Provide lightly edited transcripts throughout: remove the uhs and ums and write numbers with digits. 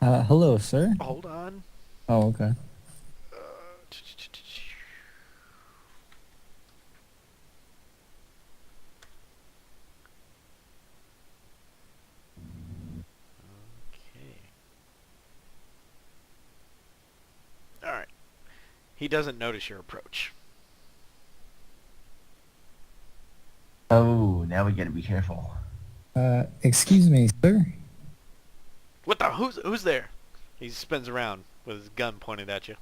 Hello, sir. Hold on. Oh, okay. Okay. All right. He doesn't notice your approach. Oh, now we gotta be careful. Excuse me, sir. What the? Who's there? He spins around with his gun pointed at you.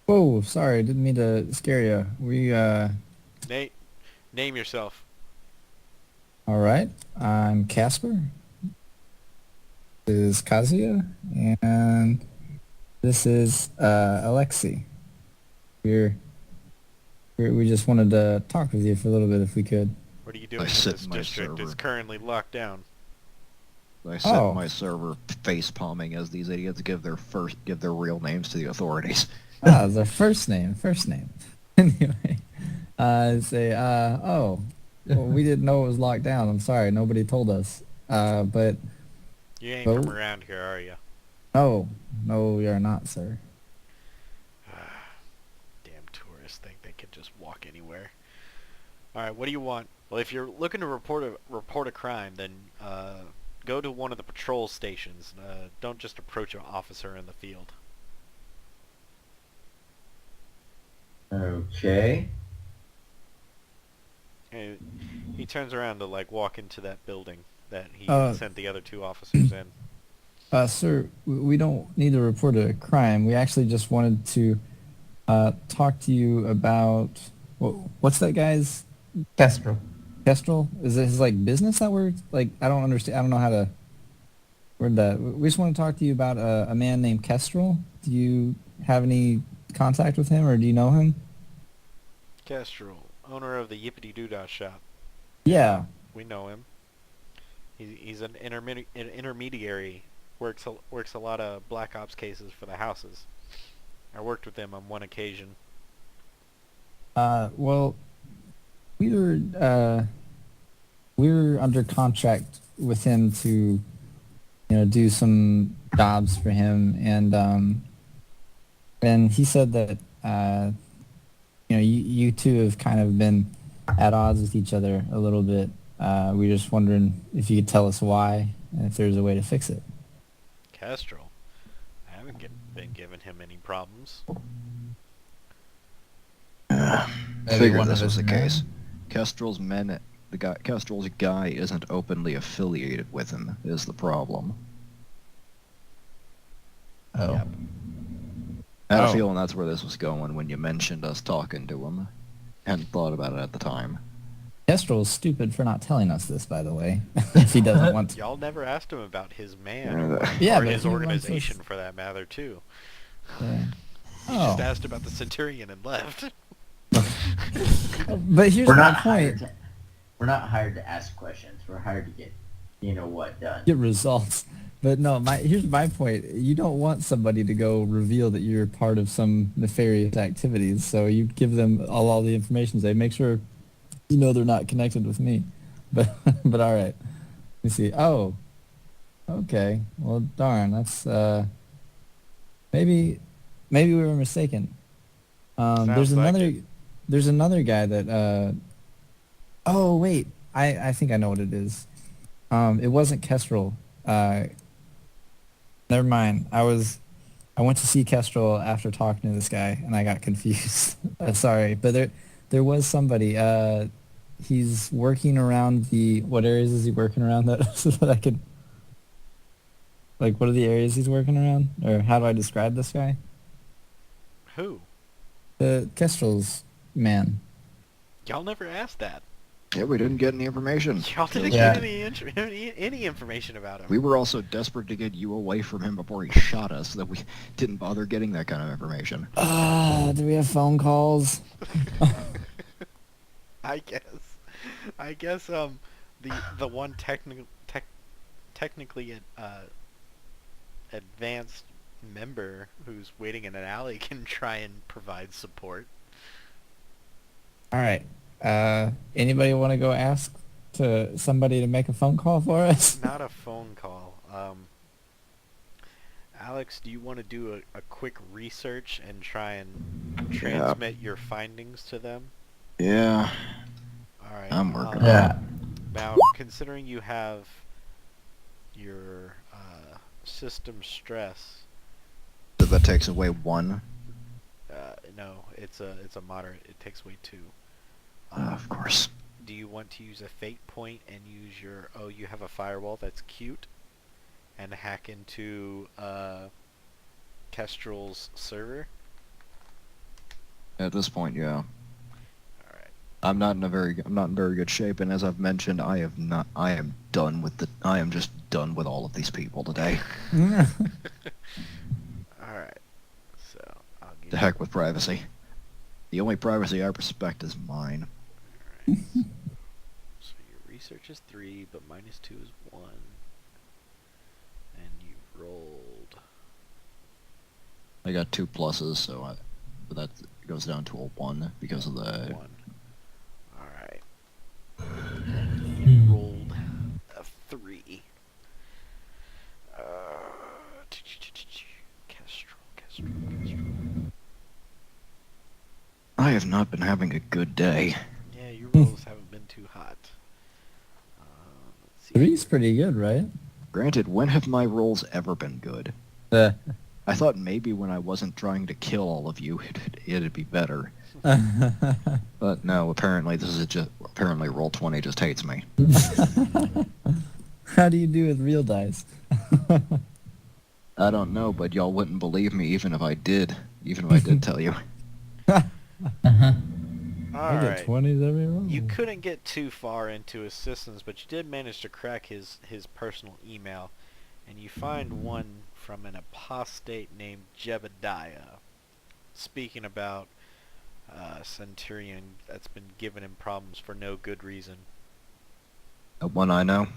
Whoa, sorry, didn't mean to scare you. Nate, name yourself. All right. I'm Casper. This is Kazuya, and this is Alexi. We're, we just wanted to talk with you for a little bit, if we could. What are you doing I in sit this in my district? It's server. currently locked down. I sit Oh. in my server face palming as these idiots give their real names to the authorities. The first name. Anyway, well, we didn't know it was locked down. I'm sorry, nobody told us. But You ain't Oh. from around here, are you? no, we are not, sir. Damn tourists think they can just walk anywhere. All right, what do you want? Well, if you're looking to report a crime, then go to one of the patrol stations. Don't just approach an officer in the field. Okay. And he turns around to walk into that building that he Uh, sent the other two officers in. Sir, we don't need to report a crime. We actually just wanted to talk to you about what's that guy's Kestrel. Kestrel? Is it his business that we're I don't understand. I don't know how to word that. We just want to talk to you about a man named Kestrel. Do you have any contact with him, or do you know him? Kestrel, owner of the Yippity Doodah shop. Yeah. We know him. He's an intermediary. Works a lot of black ops cases for the houses. I worked with him on one occasion. Well, we were under contract with him to do some jobs for him, and he said that you two have kind of been at odds with each other a little bit. We were just wondering if you could tell us why and if there's a way to fix it. Kestrel, I haven't been giving him any problems. Maybe Figured one this of was his the men? case. Kestrel's guy isn't openly affiliated with him, is the problem. Oh. Yep. I had Oh. a feeling that's where this was going when you mentioned us talking to him. Hadn't thought about it at the time. Kestrel is stupid for not telling us this, by the way, if he doesn't want to. Y'all never asked him about his man, Yeah, or but his he wants organization us- for that matter, too. Yeah. He just Oh. asked about the Centurion and left. But here's We're my not hired. point. We're not hired to ask questions. We're hired to get, done. Get results. But no, here's my point. You don't want somebody to go reveal that you're part of some nefarious activities, so you give them all the information. Say, make sure they're not connected with me. But but all right. Let me see. Oh, okay. Well, darn. That's maybe we were mistaken. There's Sounds like another it. there's another guy that. Oh wait, I think I know what it is. It wasn't Kestrel. Never mind. I went to see Kestrel after talking to this guy, and I got confused. Sorry, but there was somebody. He's working around what areas is he working around that so that I could what are the areas he's working around, or how do I describe this guy? Who? The Kestrel's man. Y'all never asked that. Yeah, we didn't get any information. Y'all didn't Yeah. get any information about him. We were also desperate to get you away from him before he shot us that we didn't bother getting that kind of information. Do we have phone calls? I guess the one technically advanced member who's waiting in an alley can try and provide support. All right. Anybody want to go ask to somebody to make a phone call for us? Not a phone call. Alex, do you want to do a quick research and try and transmit your findings to them? Yeah. All right. I'm working on it. Yeah. Now, considering you have your system stress, So that takes away 1. no, it's a moderate. It takes away 2. Of course. Do you want to use a fate point and use your... Oh, you have a firewall that's cute, and hack into Kestrel's server? At this point, yeah. Alright. I'm not in very good shape, and as I've mentioned, I am just done with all of these people today. Alright. So, I'll give The heck with privacy. The only privacy I respect is mine. Alright. So your research is 3, but minus 2 is 1. And you rolled... I got 2 pluses, so that goes down to a 1 because of the... 1. Alright. You rolled a 3. Kestrel. I have not been having a good day. Yeah, your rolls haven't been too hot. Let's see. 3's pretty good, right? Granted, when have my rolls ever been good? Uh, I thought maybe when I wasn't trying to kill all of you, it'd be better. But no, apparently apparently Roll20 just hates me. How do you do with real dice? I don't know, but y'all wouldn't believe me even if I did tell you. I get Alright. 20s every roll. You couldn't get too far into his systems, but you did manage to crack his personal email, and you find one from an apostate named Jebediah, speaking about Centurion that's been giving him problems for no good reason. The one I know.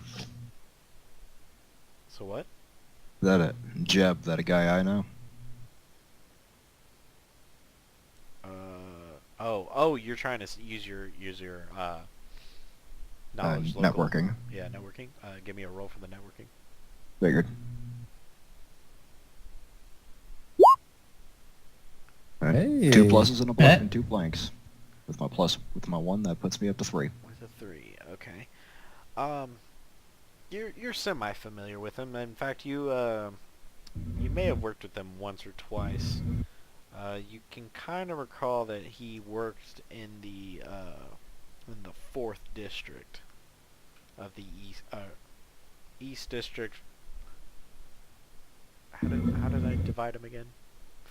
So what? That it. Jeb, that a guy I know. Oh, you're trying to use your knowledge. Local. Networking. Yeah, networking. Give me a roll for the networking. Figured. Alright. Hey. 2 pluses and a plus and 2 blanks. With my 1, that puts me up to 3. With a 3, okay. You're semi-familiar with him. In fact, you may have worked with him once or twice. You can kind of recall that he worked in the 4th district of the East District. How did I divide them again?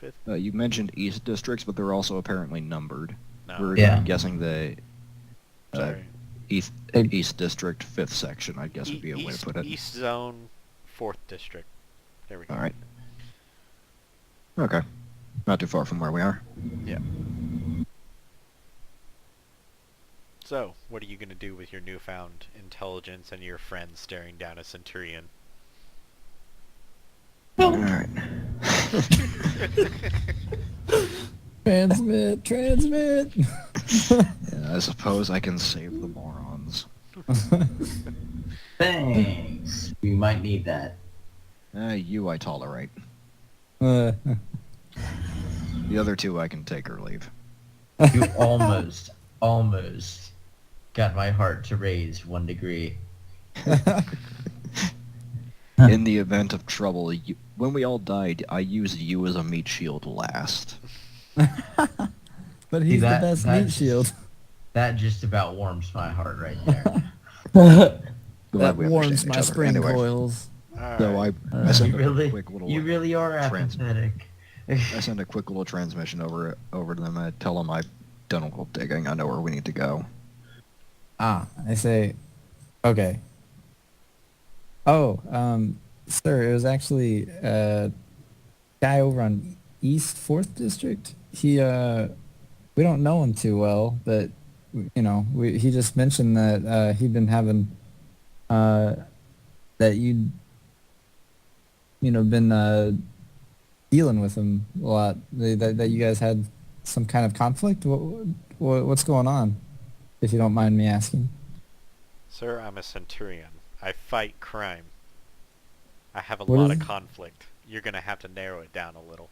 5th? You mentioned East districts, but they're also apparently numbered. No. We're Yeah. guessing the Sorry. East District 5th section, I guess would be a way to put it. East Zone, 4th District. There we go. Alright. Okay. Not too far from where we are. Yeah. So, what are you going to do with your newfound intelligence and your friends staring down a Centurion? Alright. Transmit. Yeah, I suppose I can save the morons. Thanks. We might need that. You I tolerate. Uh, The other 2 I can take or leave. You almost got my heart to raise 1 degree. In the event of trouble, when we all died, I used you as a meat shield last. but he's that- the best that meat just- shield. That just about warms my heart right there. Glad That we warms understand my each other. spring Anyway, coils. So I You sent a really, quick little you really are apathetic. I send a quick little transmission over to them. I tell them I've done a little digging. I know where we need to go. I say, okay. Oh, sir, it was actually a guy over on East 4th District. He, we don't know him too well, but, you know, he just mentioned that, he'd been having, that you'd, been, dealing with him a lot. That you guys had some kind of conflict? What's going on, if you don't mind me asking? Sir, I'm a Centurion. I fight crime. I have a What lot is- of conflict. you're gonna have to narrow it down a little.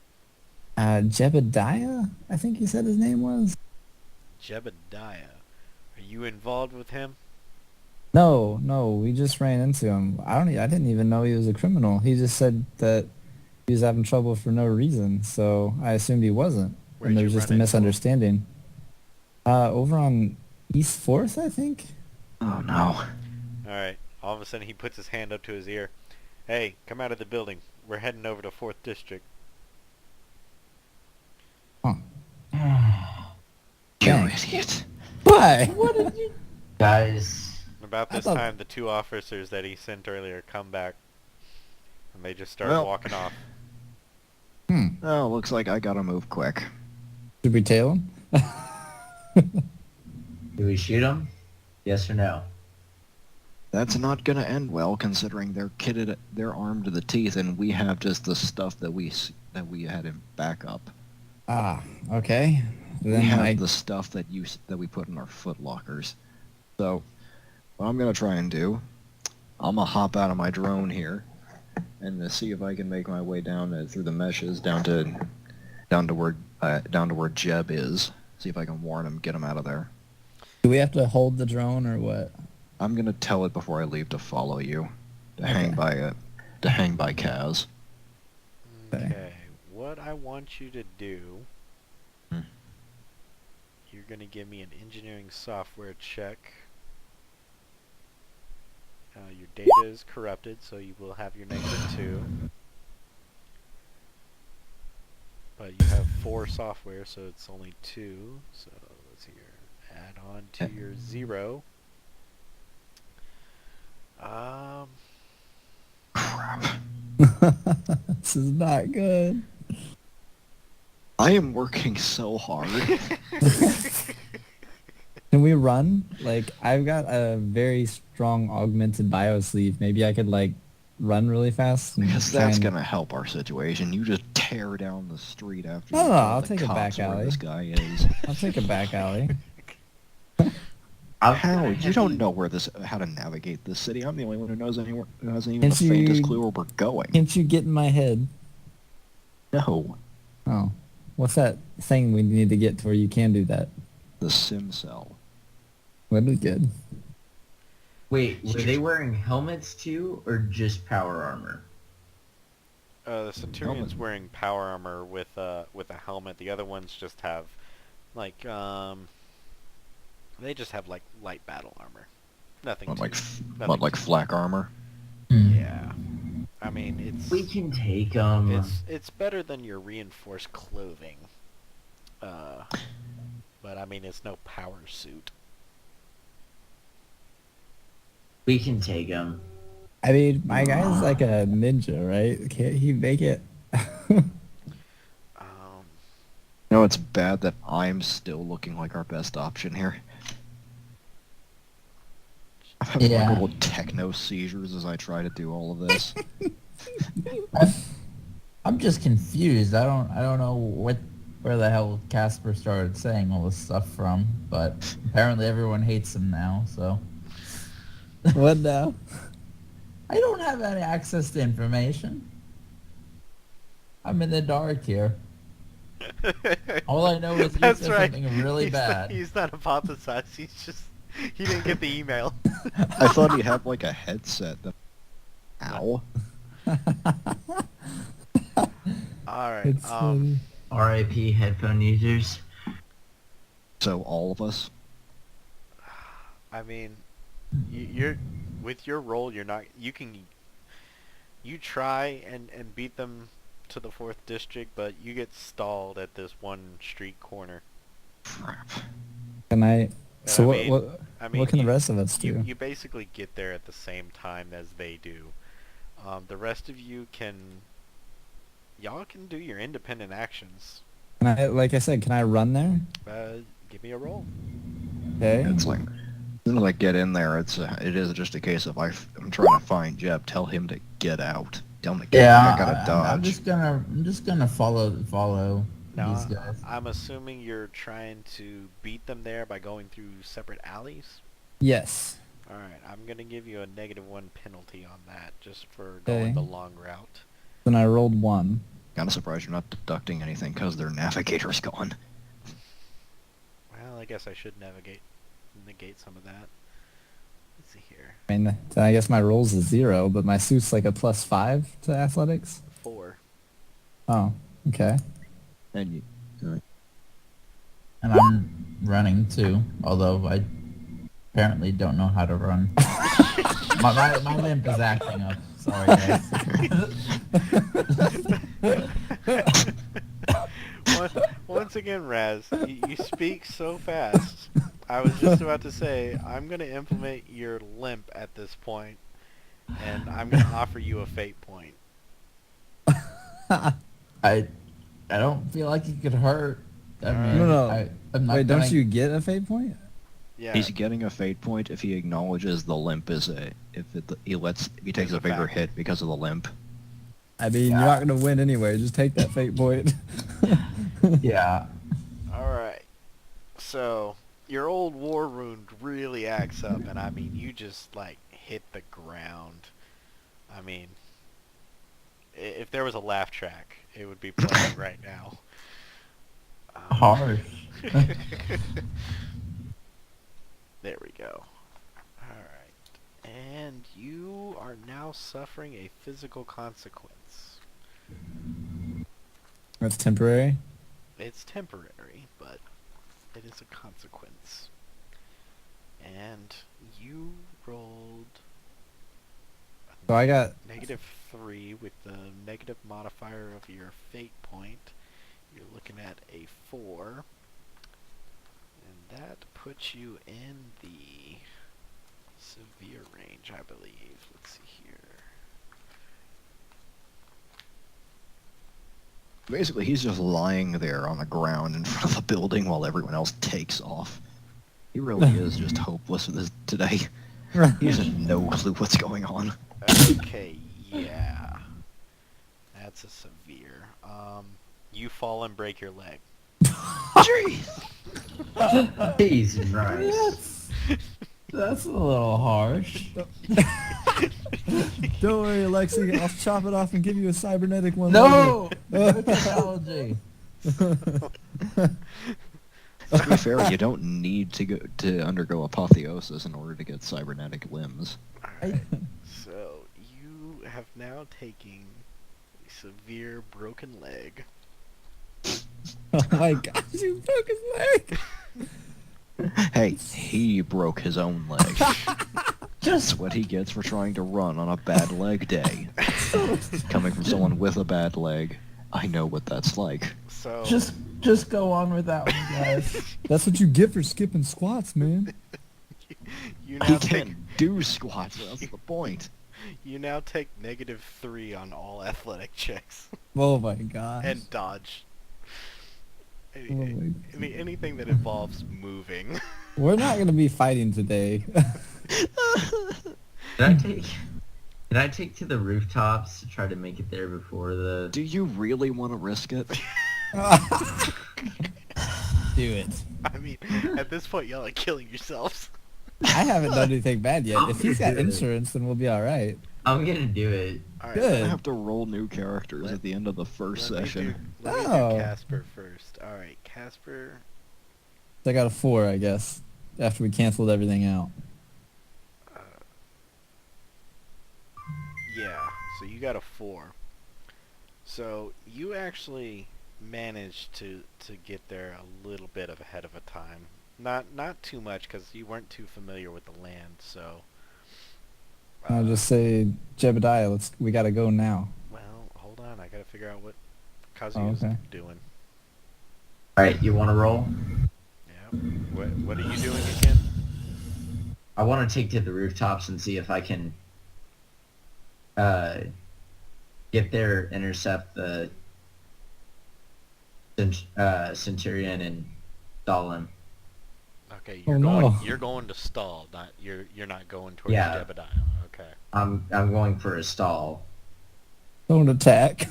Jebediah, I think you said his name was. Jebediah. Are you involved with him? No, no, we just ran into him. I didn't even know he was a criminal. He just said that he was having trouble for no reason, so I assumed he wasn't. Where'd And there you was just a run into him? misunderstanding. Over on East 4th, I think? Oh no. Alright. All of a sudden he puts his hand up to his ear. Hey, come out of the building. We're heading over to 4th District. Huh. You Dang. idiot. Why? Guys, About I this thought- time, the two officers that he sent earlier come back. And they just start Well. walking off. Oh, looks like I gotta move quick. Should we tail him? do we shoot him? Yes or no? That's not gonna end well, considering they're armed to the teeth, and we have just the stuff that we had in backup. Ah, okay. We Then have the stuff that we put in our foot lockers. So, what I'm gonna try and do, I'm gonna hop out of my drone here, and see if I can make my way down through the meshes down to where Jeb is. See if I can warn him, get him out of there. do we have to hold the drone or what? I'm gonna tell it before I leave to follow you, to Okay. hang by Kaz. Okay. Okay. What I want you to do... Hmm. You're gonna give me an engineering software check. Your data is corrupted, so you will have your -2. But you have 4 software, so it's only 2. So let's see here. Add on to your 0. Crap. This is not good. I am working so hard. Can we run? Like, I've got a very strong augmented biosleeve. Maybe I could, like, run really fast? And Because try that's and- gonna help our situation. You just tear down the street after No, you no, tell I'll the take a cops back where alley. this guy is. I'll take a back alley. How? You don't know how to navigate this city. I'm the only one who knows anywhere, who hasn't even the Can't faintest you- clue where we're going. Can't you get in my head? No. Oh. What's that thing we need to get to where you can do that? The sim cell. That'd be good. Wait, were they wearing helmets too, or just power armor? The Centurion's wearing power armor with a helmet. The other ones just have, like, they just have like light battle armor. Nothing. What, nothing like flak armor? Yeah. I mean, We can take them. it's better than your reinforced clothing. But I mean, it's no power suit. We can take them. I mean, my guy's like a ninja, right? Can't he make it? You know, it's bad that I'm still looking like our best option here. I'm having Yeah. like little techno seizures as I try to do all of this. I'm just confused. I don't know where the hell Casper started saying all this stuff from, but apparently everyone hates him now, so What now? I don't have any access to information. I'm in the dark here. All I know is you That's said right. something really he's bad. He's not hypothesized. He didn't get the email. I thought he had like a headset. Ow. All right. It's funny. R.I.P. headphone users. So all of us? I mean, you're with your role. You're not. You try and beat them to the 4th district, but you get stalled at this one street corner. Crap. Can I? So I what? mean- What? I mean, What can the you- rest of us do? You basically get there at the same time as they do. The rest of you y'all can do your independent actions. Can I, like I said, can I run there? Give me a roll. Okay. It's like, as soon as I get in there, it is just a case of I'm trying to find Jeb. Tell him to get out. Tell him to get back out of Dodge. I'm just gonna follow Now, these guys. I'm assuming you're trying to beat them there by going through separate alleys. Yes. All right, I'm gonna give you a -1 penalty on that, just for Okay. going the long route. Then I rolled 1. Kinda surprised you're not deducting anything because their navigator's gone. Well, I guess I should negate some of that. Let's see here. I mean, then I guess my roll's a 0, but my suit's like a +5 to athletics. 4. Oh, okay. And you... And I'm running too, although I apparently don't know how to run. my limp is acting up. Sorry, guys. Once again, Raz, you speak so fast. I was just about to say, I'm going to implement your limp at this point, and I'm going to offer you a fate point. I don't feel like it could hurt. I mean, No. I'm not Wait, gonna... don't you get a fate point? Yeah. He's getting a fate point if he acknowledges the limp is if he takes a bigger hit because of the limp. I mean, you're not going to win anyway. Just take that fate point. Yeah. Alright. So, your old war wound really acts up, and I mean, you just, like, hit the ground. I mean, if there was a laugh track, it would be playing right now. Harsh. There we go. Alright. And you are now suffering a physical consequence. That's temporary. It's temporary, but it is a consequence. And you rolled So I got... -3 with the negative modifier of your fate point. You're looking at a 4. And that puts you in the severe range, I believe. Let's see here. Basically, he's just lying there on the ground in front of the building while everyone else takes off. He really is just hopeless with this today. He has no clue what's going on. Okay, yeah. That's a severe. You fall and break your leg. Jeez! Jesus Christ. That's a little harsh. Don't worry, Alexi. I'll chop it off and give you a cybernetic one. No! No technology. To be fair, you don't need to undergo apotheosis in order to get cybernetic limbs. Alright, so you have now taken a severe broken leg. Oh my gosh, you broke his leg! Hey, he broke his own leg. Just what he gets for trying to run on a bad leg day. Coming from someone with a bad leg, I know what that's like. So Just go on with that one, guys. That's what you get for skipping squats, man. you He now take can't do squats, that's the point. you now take -3 on all athletic checks Oh my gosh. and dodge. Oh my Anything that involves moving. We're not going to be fighting today. Can I take to the rooftops to try to make it there before the... Do you really want to risk it? Do it. I mean, at this point, y'all are killing yourselves. I haven't done anything bad yet. If he's got Do it. insurance, then we'll be alright. I'm gonna do it. All right, Good. I have to roll new characters at the end of the first session. Let me do Oh. Casper first. All right, Casper. So I got a 4, I guess, after we canceled everything out. Yeah, so you got a 4. So you actually managed to get there a little bit of ahead of a time. Not too much because you weren't too familiar with the land. So I'll just say, Jebediah, we got to go now. well, hold on. I gotta figure out what Kazuya's okay. doing. Alright, you wanna roll? Yeah. What are you doing again? I wanna take to the rooftops and see if I can get there, intercept the Centurion and stall him. Okay, Oh, no. you're going to stall, not you're not going towards Yeah. Jebediah. Okay. I'm going for a stall. Don't attack.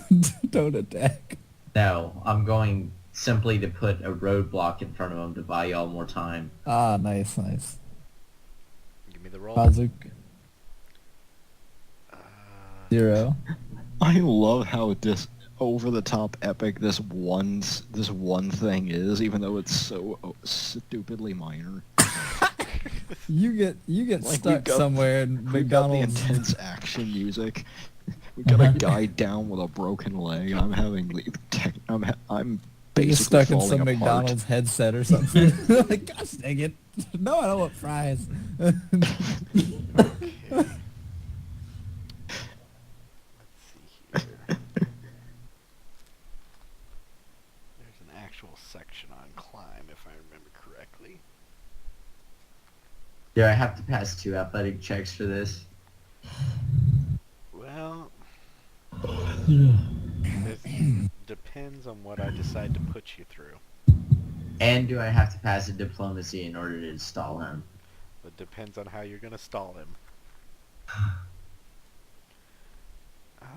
Don't attack. No, I'm going simply to put a roadblock in front of him to buy y'all more time. Ah, nice, nice. Give me the roll. Kazuk, Uh, 0. I love how over the top epic this one thing is, even though it's so stupidly minor. You get Like, stuck somewhere in We've got the McDonald's. intense action music. We got a guy down with a broken leg. I'm You're basically just stuck in falling some apart. McDonald's headset or something. Like, gosh dang it! No, I don't want fries. Okay. Let's see here. There's an actual section on climb, if I remember correctly. Do I have to pass 2 athletic checks for this? Well, it depends on what I decide to put you through. And do I have to pass a diplomacy in order to stall him? It depends on how you're going to stall him.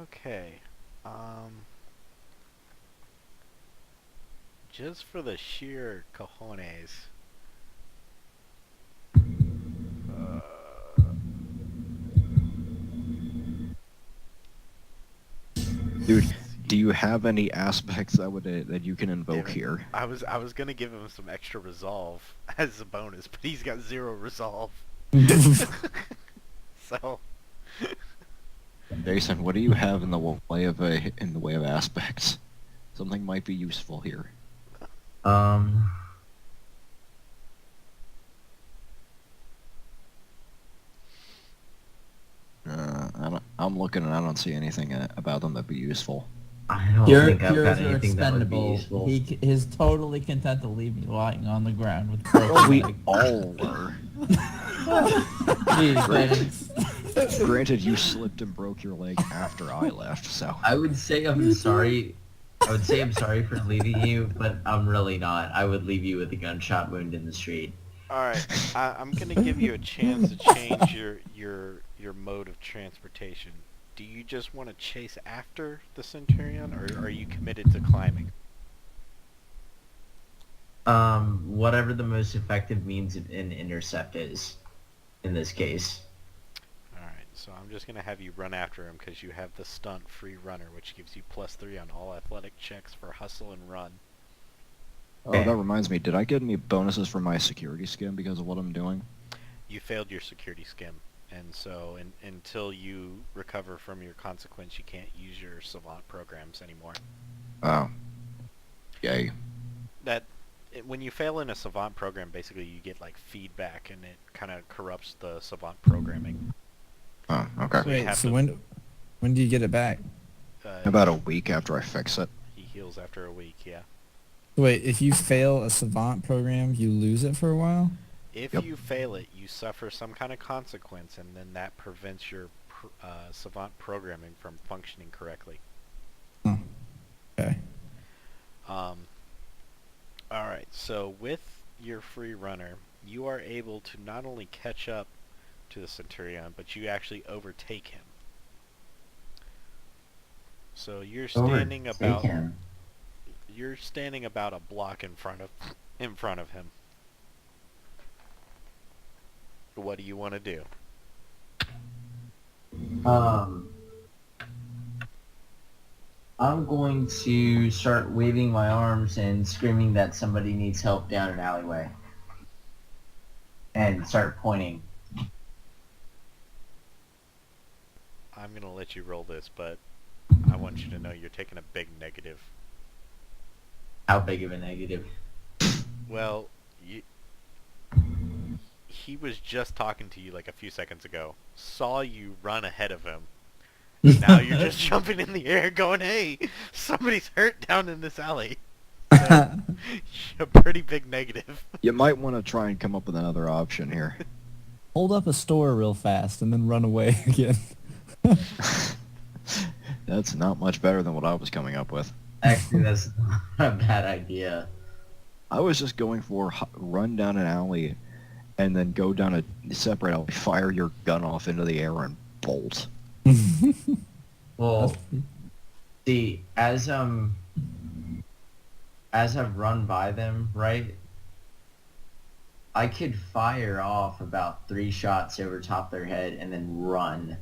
Okay. Just for the sheer cojones. Dude, do you have any aspects that you can invoke Damn it. here? I was gonna give him some extra resolve as a bonus, but he's got 0 resolve. So Jayson, what do you have in the way of aspects? Something might be useful here. I'm looking and I don't see anything about them that'd be useful. I don't Pure, think I've pure got are anything that would be expendable. useful. He is totally content to leave me lying on the ground with Oh, broken we leg. all were. Gee, thanks. Granted, you slipped and broke your leg after I left, so. I would say I'm sorry. I would say I'm sorry for leaving you, but I'm really not. I would leave you with a gunshot wound in the street. alright, I'm gonna give you a chance to change your mode of transportation. Do you just want to chase after the Centurion, or are you committed to climbing? Whatever the most effective means of an intercept is, in this case. Alright, so I'm just gonna have you run after him because you have the stunt free runner, which gives you +3 on all athletic checks for hustle and run. Oh, that reminds me. Did I get any bonuses for my security skim because of what I'm doing? You failed your security skim, and so until you recover from your consequence, you can't use your savant programs anymore. Oh. Yay. When you fail in a savant program, basically you get like feedback, and it kind of corrupts the savant programming. Oh, okay. So you Wait, have so to- when do you get it back? About a week after I fix it. He heals after a week, yeah. Wait, if you fail a savant program, you lose it for a while? If Yep. you fail it, you suffer some kind of consequence, and then that prevents your savant programming from functioning correctly. Oh, okay. Alright, so with your free runner, you are able to not only catch up to the Centurion, but you actually overtake him. So you're standing about a block in front of him. What do you want to do? I'm going to start waving my arms and screaming that somebody needs help down an alleyway. And start pointing. I'm gonna let you roll this, but I want you to know you're taking a big negative. How big of a negative? Well, he was just talking to you like a few seconds ago. Saw you run ahead of him. Now you're just jumping in the air going, hey, somebody's hurt down in this alley. So, a pretty big negative. You might want to try and come up with another option here. Hold up a store real fast and then run away again. That's not much better than what I was coming up with. Actually, that's not a bad idea. I was just going for run down an alley and then go down a separate alley, fire your gun off into the air and bolt. Well, see, as I've run by them, right, I could fire off about 3 shots over top their head and then run.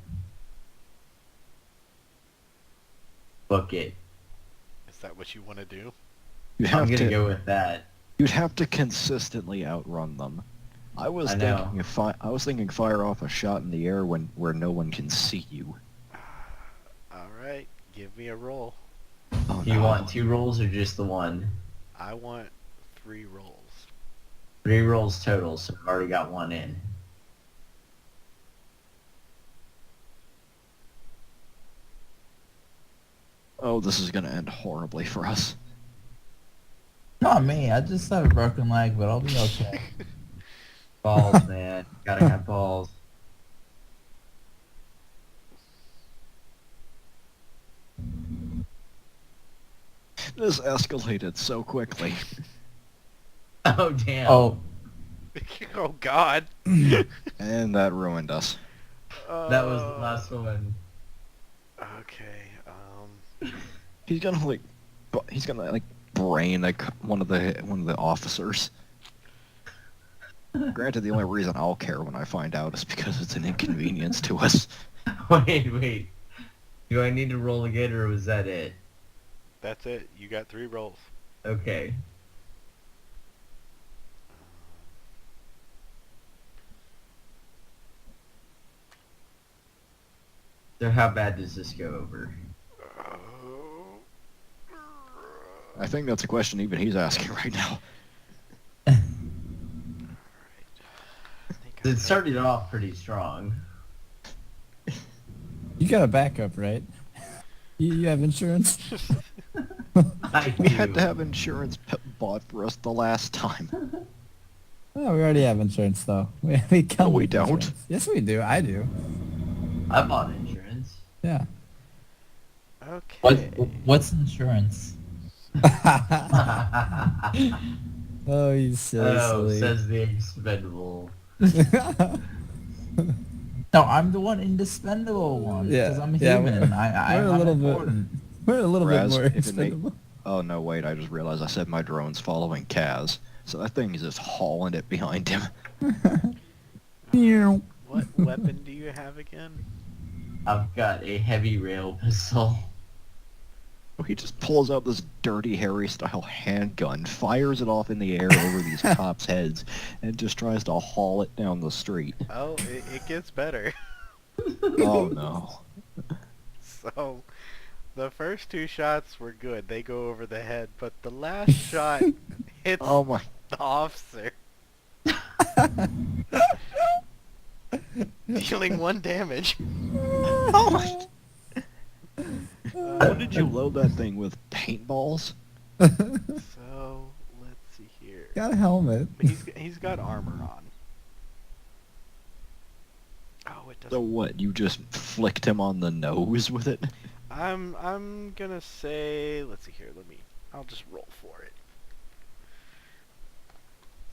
Book it. Is that what you want to do? You I'm have gonna to. go with that. You'd have to consistently outrun them. I was I know. thinking if I was thinking fire off a shot in the air where no one can see you. Alright, give me a roll. Oh, Do you no. want 2 rolls or just the one? I want 3 rolls. 3 rolls total, so I've already got 1 in. Oh, this is gonna end horribly for us. Not me. I just have a broken leg, but I'll be okay. Balls, man. Gotta have balls. This escalated so quickly. Oh, damn. Oh, Oh god. And that ruined us. That was the last one. Okay, He's gonna like brain like one of the officers. Granted, the only reason I'll care when I find out is because it's an inconvenience to us. Wait. Do I need to roll again, or was that it? that's it. You got 3 rolls. Okay. So how bad does this go over? I think that's a question even he's asking right now. It started off pretty strong. You got a backup, right? You have insurance? We had to have insurance bought for us the last time. Oh, we already have insurance, though. We come we with don't. insurance. Yes, we do. I do. I bought insurance. Yeah. Okay. what's insurance? Oh, you silly, Oh, silly. says the expendable. No, I'm the one indispensable one. Yeah, Because I'm yeah, human. we're a I'm little important. bit. We're a little Raz, bit more if it expendable. Oh no, wait! I just realized I said my drone's following Kaz, so that thing is just hauling it behind him. What weapon do you have again? I've got a heavy rail pistol. He just pulls out this Dirty Harry style handgun, fires it off in the air over these cops' heads, and just tries to haul it down the street. Oh, it gets better. Oh no. So, the first 2 shots were good. They go over the head, but the last shot hits Oh my. the officer. Dealing 1 damage. Oh my. How did you load that thing with paintballs? So, let's see here. Got a helmet. He's got armor on. Oh, it So doesn't. what? You just flicked him on the nose with it? I'm gonna say, let's see here. I'll just roll for it.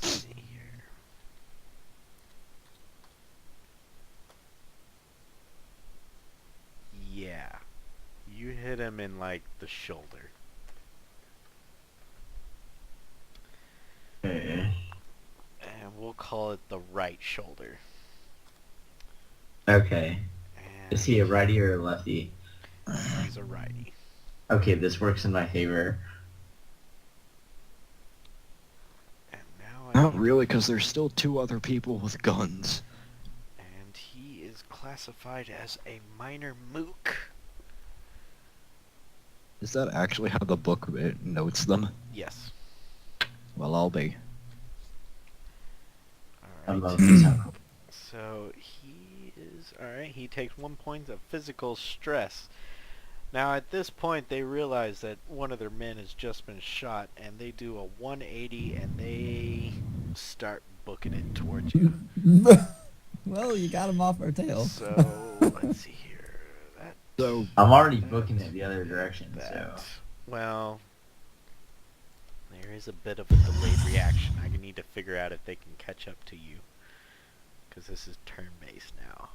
Let's see here. Yeah, you hit him in like the shoulder. Okay. And we'll call it the right shoulder. Okay. And Is he a righty or a lefty? he's a righty. Okay, this works in my favor. And now I Not need- really, because there's still 2 other people with guns. And he is classified as a minor mook. Is that actually how the book notes them? Yes. Well, I'll be. I Alright. love this. So he is alright. He takes 1 point of physical stress. Now at this point they realize that one of their men has just been shot, and they do a 180 and they start booking it towards you. Well, you got him off our tail. So let's see here. That So, I'm already booking it the other direction, so... that. Well, there is a bit of a delayed reaction. I need to figure out if they can catch up to you, because this is turn-based now.